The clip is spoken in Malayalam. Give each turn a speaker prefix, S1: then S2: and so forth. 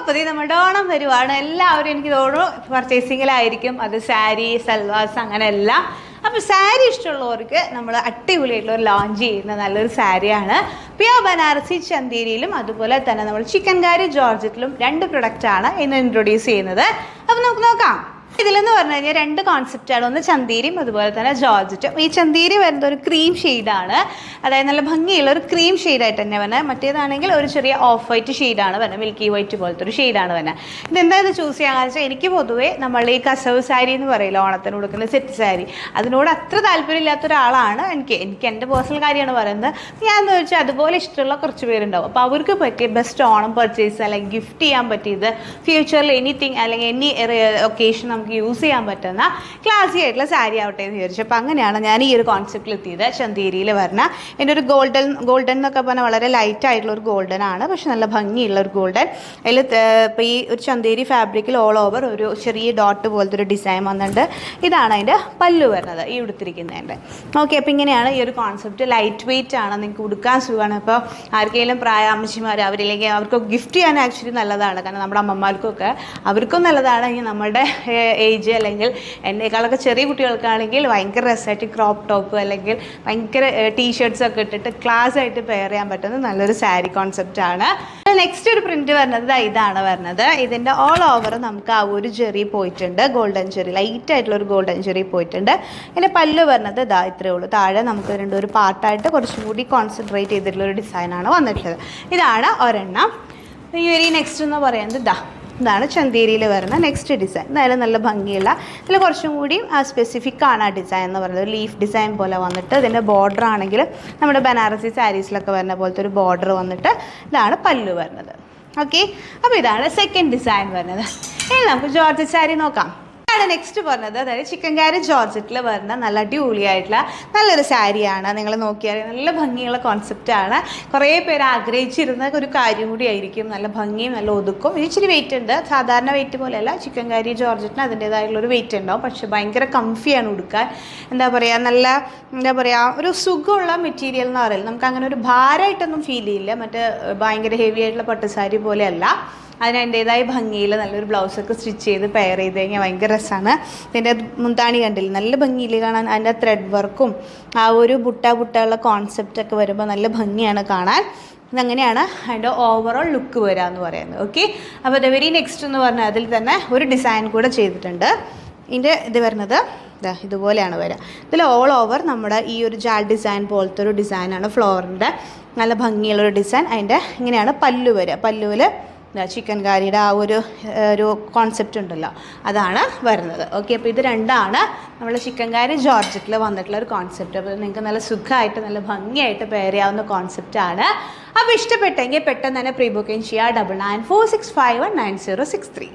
S1: അപ്പോൾ നമ്മുടെ ഓണം വരുവാണ്. എല്ലാവരും എനിക്ക് തോന്നുന്നു പർച്ചേസിങ്ങിലായിരിക്കും. അത് സാരി, സൽവാസ് അങ്ങനെ എല്ലാം. അപ്പോൾ സാരി ഇഷ്ടമുള്ളവർക്ക് നമ്മൾ അടിപൊളിയായിട്ടുള്ള ഒരു ലോഞ്ച് ചെയ്യുന്ന നല്ലൊരു സാരിയാണ്. പ്യുർ ബനാറസി ചന്തേരിയിലും അതുപോലെ തന്നെ നമ്മൾ ചിക്കൻകാരി ജോർജറ്റിലും 2 പ്രൊഡക്റ്റാണ് ഇന്ന് ഇൻട്രൊഡ്യൂസ് ചെയ്യുന്നത്. അപ്പോൾ നമുക്ക് നോക്കാം. ഇതിലെന്ന് പറഞ്ഞു കഴിഞ്ഞാൽ 2 കോൺസെപ്റ്റാണ്. ഒന്ന് ചന്തേരിയും അതുപോലെ തന്നെ ജോർജറ്റും. ഈ ചന്തേരി വരുന്നത് ഒരു ക്രീം ഷെയ്ഡാണ്, അതായത് നല്ല ഭംഗിയുള്ള ഒരു ക്രീം ഷെയ്ഡായിട്ട് തന്നെ വരുന്നത്. മറ്റേതാണെങ്കിൽ ഒരു ചെറിയ ഓഫ് വൈറ്റ് ഷെയ്ഡാണ് വരുന്നത്, മിൽക്കി വൈറ്റ് പോലത്തെ ഒരു ഷെയ്ഡാണ് വരുന്നത്. ഇതെന്തായത് ചൂസ് ചെയ്യാന്ന് വെച്ചാൽ എനിക്ക് പൊതുവേ നമ്മളുടെ ഈ കസവ് സാരി എന്ന് പറയില്ല, ഓണത്തിന് കൊടുക്കുന്ന സെറ്റ് സാരി, അതിനോട് അത്ര താല്പര്യമില്ലാത്ത ഒരാളാണ് എനിക്ക് എൻ്റെ പേഴ്സണൽ കാര്യമാണ് പറയുന്നത്. ഞാൻ എന്ന് വെച്ചാൽ അതുപോലെ ഇഷ്ടമുള്ള കുറച്ച് പേരുണ്ടാവും. അപ്പോൾ അവർക്ക് പറ്റിയ ബെസ്റ്റ് ഓണം പർച്ചേസ് അല്ലെങ്കിൽ ഗിഫ്റ്റ് ചെയ്യാൻ പറ്റിയത്, ഫ്യൂച്ചറിൽ എനിത്തിങ് അല്ലെങ്കിൽ എനി ഒക്കേഷൻ നമുക്ക് യൂസ് ചെയ്യാൻ പറ്റുന്ന ക്ലാസി ആയിട്ടുള്ള സാരി ആവട്ടെ എന്ന് വിചാരിച്ചു. അപ്പോൾ അങ്ങനെയാണ് ഞാൻ ഈ ഒരു കോൺസെപ്റ്റിൽ എത്തിയത്. ചന്തേരിയിൽ വരുന്ന എൻ്റെ ഒരു ഗോൾഡൻ എന്നൊക്കെ പറഞ്ഞാൽ വളരെ ലൈറ്റ് ആയിട്ടുള്ള ഒരു ഗോൾഡൻ ആണ്, പക്ഷെ നല്ല ഭംഗിയുള്ള ഒരു ഗോൾഡൻ. അതിൽ ഇപ്പോൾ ഈ ഒരു ചന്തേരി ഫാബ്രിക്കിൽ ഓൾ ഓവർ ഒരു ചെറിയ ഡോട്ട് പോലത്തെ ഒരു ഡിസൈൻ വന്നിട്ടുണ്ട്. ഇതാണ് അതിൻ്റെ പല്ലു വരുന്നത്, ഈ ഉടുത്തിരിക്കുന്നതിൻ്റെ. ഓക്കെ, അപ്പോൾ ഇങ്ങനെയാണ് ഈ ഒരു കോൺസെപ്റ്റ്. ലൈറ്റ് വെയിറ്റ് ആണ്, നിങ്ങൾക്ക് ഉടുക്കാൻ സുഖമാണ്. ഇപ്പോൾ ആർക്കെങ്കിലും പ്രായാമ്മച്ചിമാർ അവരില്ലെങ്കിൽ അവർക്ക് ഗിഫ്റ്റ് ചെയ്യാൻ ആക്ച്വലി നല്ലതാണ്. കാരണം നമ്മുടെ അമ്മമാർക്കൊക്കെ അവർക്കും നല്ലതാണ്. ഇനി നമ്മളുടെ ഏജ് അല്ലെങ്കിൽ എന്നേക്കാളൊക്കെ ചെറിയ കുട്ടികൾക്കാണെങ്കിൽ ഭയങ്കര രസമായിട്ട് ക്രോപ്പ് ടോപ്പ് അല്ലെങ്കിൽ ഭയങ്കര ടീഷർട്ട്സൊക്കെ ഇട്ടിട്ട് ക്ലാസ് ആയിട്ട് പെയർ ചെയ്യാൻ പറ്റുന്ന നല്ലൊരു സാരി കോൺസെപ്റ്റാണ്. നെക്സ്റ്റ് ഒരു പ്രിൻറ്റ് വരുന്നത് ഇതാണ് വരുന്നത്. ഇതിൻ്റെ ഓൾ ഓവർ നമുക്ക് ആ ഒരു ജെറി പോയിട്ടുണ്ട്, ഗോൾഡൻ ജെറി, ലൈറ്റ് ആയിട്ടുള്ള ഒരു ഗോൾഡൻ ജെറി പോയിട്ടുണ്ട്. ഇതിൻ്റെ പല്ല് വരുന്നത് ഇത്രയേ ഉള്ളൂ. താഴെ നമുക്ക് ഒരു പാർട്ടായിട്ട് കുറച്ചും കൂടി കോൺസെൻട്രേറ്റ് ചെയ്തിട്ടുള്ള ഒരു ഡിസൈനാണ് വന്നിട്ടുള്ളത്. ഇതാണ് ഒരെണ്ണം. ഈ ഒരു നെക്സ്റ്റ് എന്ന് പറയുന്നത് ഇതാണ് ചന്തേരിയിൽ വരുന്ന നെക്സ്റ്റ് ഡിസൈൻ. എന്തായാലും നല്ല ഭംഗിയുള്ള, ഇതിൽ കുറച്ചും കൂടി സ്പെസിഫിക് ആണ് ആ ഡിസൈൻ എന്ന് പറയുന്നത്. ലീഫ് ഡിസൈൻ പോലെ വന്നിട്ട് ഇതിൻ്റെ ബോർഡർ ആണെങ്കിൽ നമ്മുടെ ബനാറസി സാരീസിലൊക്കെ വരുന്ന പോലത്തെ ഒരു ബോർഡർ വന്നിട്ട് ഇതാണ് പല്ലു വരുന്നത്. ഓക്കെ, അപ്പോൾ ഇതാണ് സെക്കൻഡ് ഡിസൈൻ വരുന്നത്. ഇനി നമുക്ക് ജോർജറ്റ് സാരി നോക്കാം. നെക്സ്റ്റ് പറഞ്ഞത് അതായത് ചിക്കൻകാരി ജോർജറ്റിൽ വരുന്ന നല്ല അടിപൊളിയായിട്ടുള്ള നല്ലൊരു സാരിയാണ്. നിങ്ങൾ നോക്കിയാൽ നല്ല ഭംഗിയുള്ള കോൺസെപ്റ്റാണ്. കുറേ പേര് ആഗ്രഹിച്ചിരുന്ന ഒരു കാര്യം കൂടി ആയിരിക്കും. നല്ല ഭംഗിയും നല്ല ഒതുക്കും. ഇച്ചിരി വെയിറ്റ് ഉണ്ട്, സാധാരണ വെയിറ്റ് പോലെയല്ല. ചിക്കൻകാരി ജോർജറ്റിന് അതിൻ്റേതായിട്ടുള്ളൊരു വെയിറ്റ് ഉണ്ടാവും, പക്ഷേ ഭയങ്കര കംഫിയാണ് ഉടുക്കാൻ. എന്താ പറയുക ഒരു സുഖമുള്ള മെറ്റീരിയൽ എന്ന് പറയുന്നത്. നമുക്ക് അങ്ങനെ ഒരു ഭാരമായിട്ടൊന്നും ഫീൽ ചെയ്യില്ല. മറ്റേ ഭയങ്കര ഹെവി ആയിട്ടുള്ള പട്ടുസാരി പോലെയല്ല. അതിന് അതിൻ്റേതായ ഭംഗിയിൽ നല്ലൊരു ബ്ലൗസൊക്കെ സ്റ്റിച്ച് ചെയ്ത് പെയർ ചെയ്ത് കഴിഞ്ഞാൽ ഭയങ്കര രസമാണ്. ഇതിൻ്റെ മുന്താണി കണ്ടില്ല, നല്ല ഭംഗിയിൽ കാണാൻ. അതിൻ്റെ ത്രെഡ് വർക്കും ആ ഒരു ബുട്ടയുള്ള കോൺസെപ്റ്റൊക്കെ വരുമ്പോൾ നല്ല ഭംഗിയാണ് കാണാൻ. ഇതങ്ങനെയാണ് അതിൻ്റെ ഓവറോൾ ലുക്ക് വരിക എന്ന് പറയുന്നത്. ഓക്കെ, അപ്പോൾ അത് വെരി നെക്സ്റ്റ് എന്ന് പറഞ്ഞാൽ അതിൽ തന്നെ ഒരു ഡിസൈൻ കൂടെ ചെയ്തിട്ടുണ്ട്. ഇതിൻ്റെ ഇത് വരുന്നത് ഇതുപോലെയാണ് വരിക. ഇതിൽ ഓൾ ഓവർ നമ്മുടെ ഈ ഒരു ജാൽ ഡിസൈൻ പോലത്തെ ഒരു ഡിസൈനാണ്, ഫ്ലോറിൻ്റെ നല്ല ഭംഗിയുള്ളൊരു ഡിസൈൻ. അതിൻ്റെ ഇങ്ങനെയാണ് പല്ലു വരിക. പല്ലുവിൽ ചിക്കൻകാരിയുടെ ആ ഒരു കോൺസെപ്റ്റ് ഉണ്ടല്ലോ, അതാണ് വരുന്നത്. ഓക്കെ, അപ്പോൾ ഇത് രണ്ടാണ് നമ്മൾ ചിക്കൻകാരി ജോർജറ്റിൽ വന്നിട്ടുള്ള ഒരു കോൺസെപ്റ്റ്. അപ്പോൾ നിങ്ങൾക്ക് നല്ല സുഖമായിട്ട് നല്ല ഭംഗിയായിട്ട് പെയർ ചെയ്യാവുന്ന കോൺസെപ്റ്റാണ്. അപ്പോൾ ഇഷ്ടപ്പെട്ടെങ്കിൽ പെട്ടെന്ന് തന്നെ പ്രീ ബുക്കിംഗ് ചെയ്യുക. 9946519063.